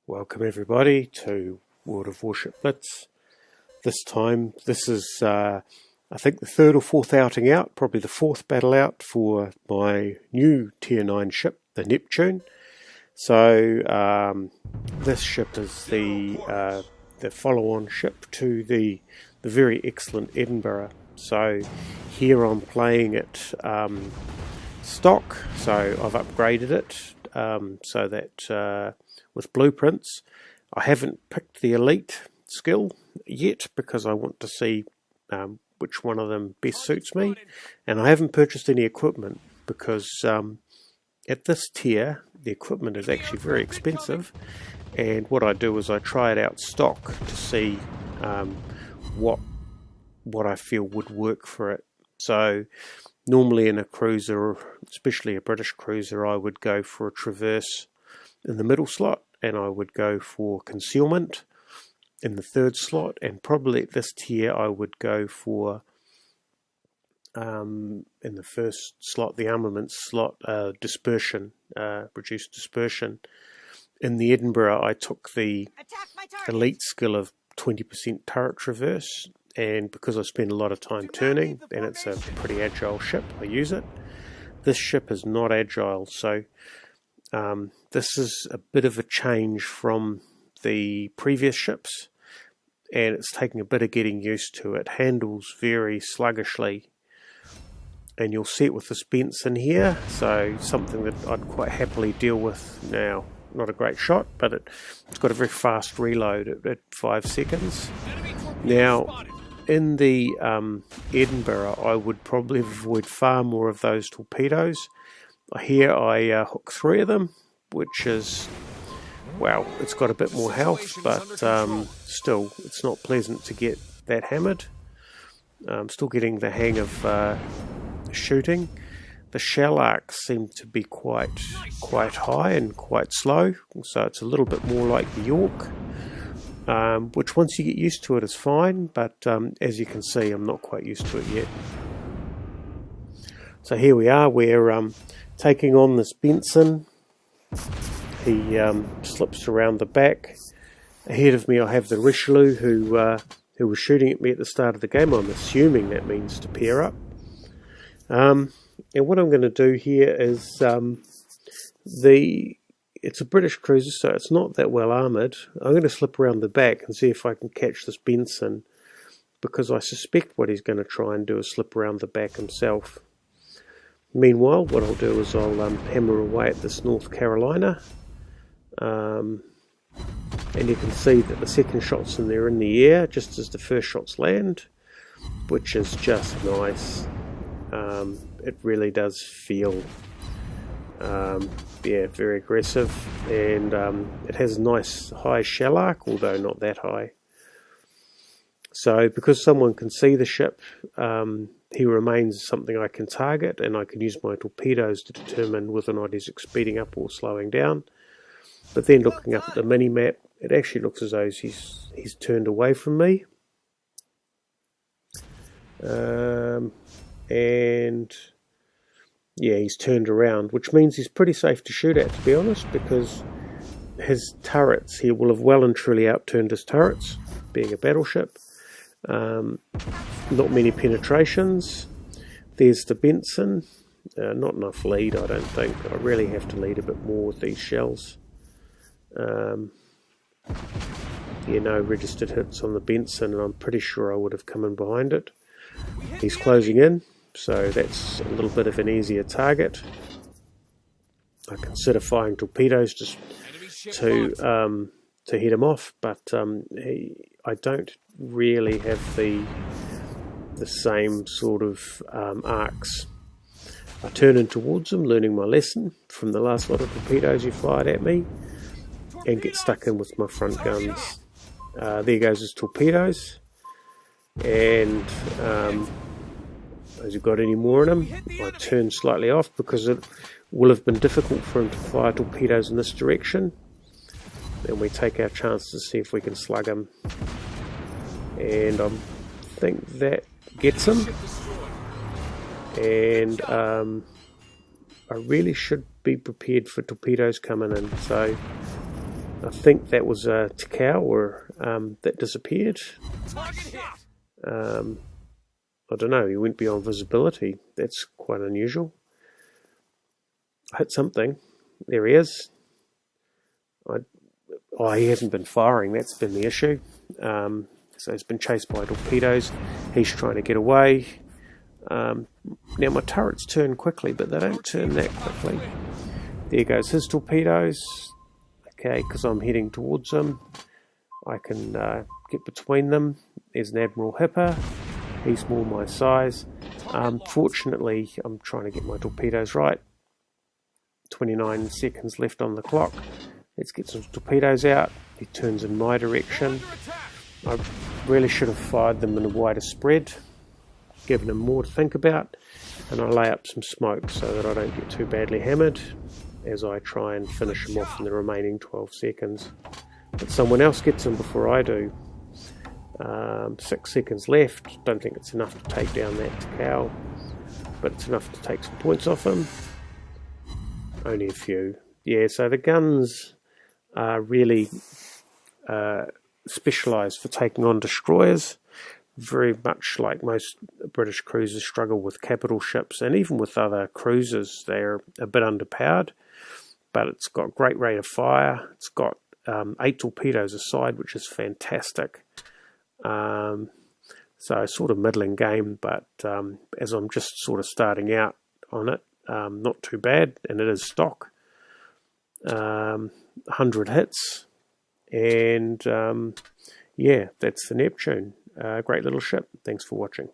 Welcome everybody to World of Warship Blitz. This time, this is I think the third or fourth outing out, probably the fourth battle out for my new Tier 9 ship, the Neptune. So this ship is the follow-on ship to the very excellent Edinburgh. So here I'm playing it stock, so I've upgraded it so that with blueprints. I haven't picked the elite skill yet because I want to see which one of them best suits me, and I haven't purchased any equipment because at this tier the equipment is actually very expensive, and what I do is I try it out stock to see what I feel would work for it. So normally in a cruiser, especially a British cruiser, I would go for a traverse in the middle slot, and I would go for concealment in the third slot, and probably at this tier I would go for in the first slot, the armaments slot, dispersion, reduced dispersion. In the Edinburgh I took the elite skill of 20% turret traverse, and because I spend a lot of time turning and it's a pretty agile ship, I use it. This ship is not agile, so this is a bit of a change from the previous ships, and it's taking a bit of getting used to. It handles very sluggishly, and you'll see it with this Benson here, so something that I'd quite happily deal with now. Not a great shot, but it's got a very fast reload at 5 seconds. Now, in the Edinburgh, I would probably avoid far more of those torpedoes. Here I hook 3 of them, which is, well, it's got a bit more health, but still, it's not pleasant to get that hammered. I'm still getting the hang of shooting. The shell arcs seem to be quite high and quite slow, so it's a little bit more like the York, which once you get used to it is fine, but as you can see, I'm not quite used to it yet. So here we are, we're taking on this Benson. He slips around the back. Ahead of me I have the Richelieu, who was shooting at me at the start of the game. I'm assuming that means to pair up. And what I'm going to do here is it's a British cruiser, so it's not that well armoured. I'm going to slip around the back and see if I can catch this Benson, because I suspect what he's going to try and do is slip around the back himself. Meanwhile, what I'll do is I'll hammer away at this North Carolina, and you can see that the second shot's in there in the air just as the first shots land, which is just nice. It really does feel very aggressive, and it has a nice high shell arc, although not that high. So because someone can see the ship, he remains something I can target, and I can use my torpedoes to determine whether or not he's speeding up or slowing down. But then looking up at the mini-map, it actually looks as though he's turned away from me. And yeah, he's turned around, which means he's pretty safe to shoot at, to be honest, because his turrets, he will have well and truly outturned his turrets, being a battleship. Not many penetrations. There's the Benson. Not enough lead, I don't think. I really have to lead a bit more with these shells. No registered hits on the Benson, and I'm pretty sure I would have come in behind it. He's closing in, so that's a little bit of an easier target. I consider firing torpedoes just to hit him off, but I don't really have the same sort of arcs. I turn in towards him, learning my lesson from the last lot of torpedoes he fired at me, and get stuck in with my front guns. There goes his torpedoes, and has he got any more in him? I turn slightly off because it will have been difficult for him to fire torpedoes in this direction. Then we take our chance to see if we can slug him, and I think that gets him. And I really should be prepared for torpedoes coming in, so I think that was a Takao that disappeared. I don't know, he went beyond visibility. That's quite unusual. I hit something. There he is. He hasn't been firing, that's been the issue. So he's been chased by torpedoes. He's trying to get away. Now my turrets turn quickly, but they don't turn that quickly. There goes his torpedoes. Okay, because I'm heading towards him. I can get between them. There's an Admiral Hipper. He's more my size. Fortunately, I'm trying to get my torpedoes right. 29 seconds left on the clock. Let's get some torpedoes out. He turns in my direction. I really should have fired them in a wider spread, given him more to think about, and I lay up some smoke so that I don't get too badly hammered as I try and finish him off in the remaining 12 seconds. But someone else gets him before I do. 6 seconds left. Don't think it's enough to take down that Takao, but it's enough to take some points off him. Only a few. Yeah, so the guns are really specialised for taking on destroyers. Very much like most British cruisers struggle with capital ships, and even with other cruisers, they're a bit underpowered. But it's got great rate of fire. It's got 8 torpedoes a side, which is fantastic. So sort of middling game, but as I'm just sort of starting out on it, not too bad, and it is stock. 100 hits, and yeah, that's the Neptune. Great little ship. Thanks for watching.